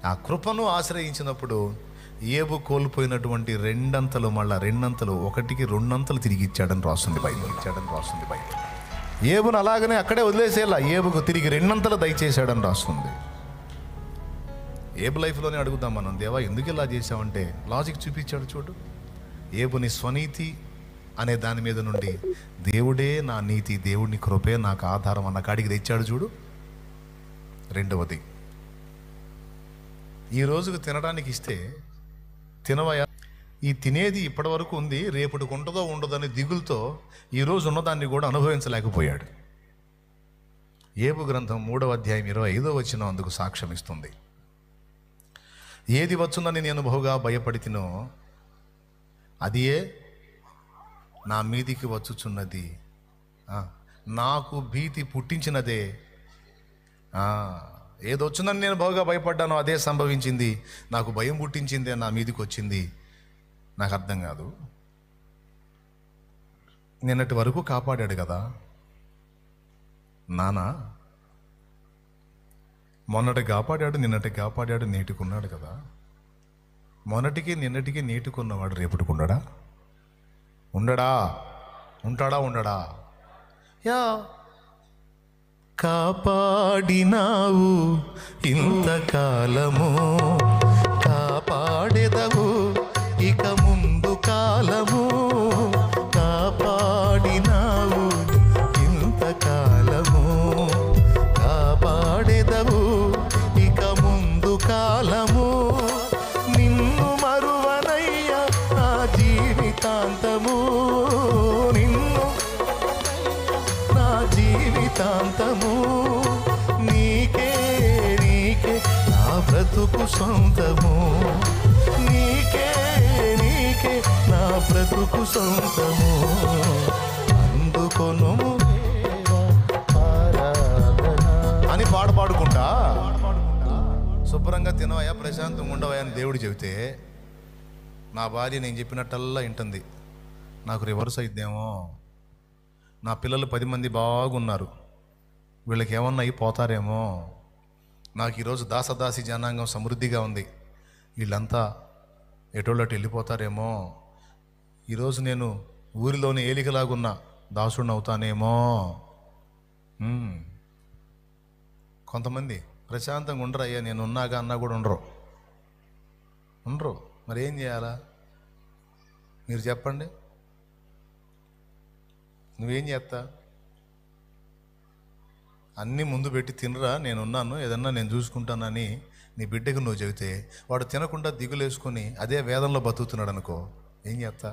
ఆ కృపను ఆశ్రయించినప్పుడు ఏబు కోల్పోయినటువంటి రెండంతలు మళ్ళా రెండంతలు, ఒకటికి రెండంతలు తిరిగి ఇచ్చాడని రాస్తుంది బైబిల్. ఏబును అలాగనే అక్కడే వదిలేసేలా, ఏబుకు తిరిగి రెండంతలు దయచేశాడని రాస్తుంది. ఏబు లైఫ్లోనే అడుగుదాం మనం, దేవా ఎందుకు ఇలా చేశావంటే లాజిక్ చూపించాడు చూడు. ఏబుని స్వనీతి అనే దాని మీద నుండి దేవుడే నా నీతి, దేవుడిని కృపే నాకు ఆధారం అన్న కాడికి తెచ్చాడు చూడు. రెండవది, ఈ రోజుకు తినడానికి ఇస్తే తినవయా, ఈ తినేది ఇప్పటి వరకు ఉంది, రేపటికి ఉంటుందో ఉండదని దిగులతో ఈరోజు ఉన్నదాన్ని కూడా అనుభవించలేకపోయాడు. ఏబు గ్రంథం 3వ అధ్యాయం 25వ వచనం అందుకు సాక్ష్యం ఇస్తుంది. ఏది వచ్చునని నేను బహుగా భయపడితినో అదియే నా మీదికి వచ్చుచున్నది, నాకు భీతి పుట్టించినదే. ఏదొచ్చునని నేను బహుగా భయపడ్డానో అదే సంభవించింది, నాకు భయం పుట్టించిందే నా మీదికి వచ్చింది. నాకు అర్థం కాదు, నిన్నటి వరకు కాపాడాడు కదా నానా, మొన్నటి కాపాడాడు, నిన్నటి కాపాడాడు, నేటికున్నాడు కదా. మొన్నటికి నిన్నటికి నేటికున్నవాడు రేపటికి ఉండడా? ఉంటాడా? యా, కాపాడినావు ఇంతకాలము, కాపాడెదవు ఇక ముందు కాలము. కాపాడినావు ఇంతకాలము, కాపాడెదవు ఇక ముందు కాలము. నిన్ను మరువనయ్యా నా జీవితాంతము, నిన్ను నా జీవితాంతము. నీకే నా బ్రతుకు సొంతము, నీకే నా బ్రతుకు సొంతము. అందుకొను అని పాడుకుంటా శుభ్రంగా తినవయా, ప్రశాంతంగా ఉండవయా అని దేవుడు చెబితే, నా భార్య నేను చెప్పినట్టల్లా వింటుంది. నాకు రివర్స్ అయిద్దేమో, నా పిల్లలు 10 మంది బాగున్నారు, వీళ్ళకి ఏమన్నా అయిపోతారేమో, నాకు ఈరోజు దాసదాసి జనాంగం సమృద్ధిగా ఉంది, వీళ్ళంతా ఎటోళ్ళటి వెళ్ళిపోతారేమో, ఈరోజు నేను ఊరిలోని ఏలికలాగున్న దాసుడిని అవుతానేమో. కొంతమంది ప్రశాంతంగా ఉండరు, అయ్యా నేను ఉన్నాగా అన్నా కూడా ఉండరు. మరి ఏం చేయాలా మీరు చెప్పండి? నువ్వేం చేస్తా? అన్నీ ముందు పెట్టి తినరా, నేనున్నాను, ఏదన్నా నేను చూసుకుంటానని నీ బిడ్డకు నువ్వు చెబితే వాడు తినకుండా దిగులేసుకొని అదే వేదంలో బతుకుతున్నాడు అనుకో, ఏం చేస్తా?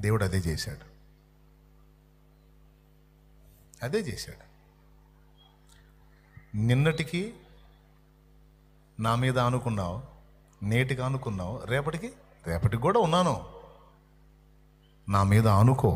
దేవుడు అదే చేశాడు. నిన్నటికి నా మీద అనుకున్నావు, నేటికి అనుకున్నావు, రేపటికి కూడా ఉన్నాను, నా మీద అనుకో.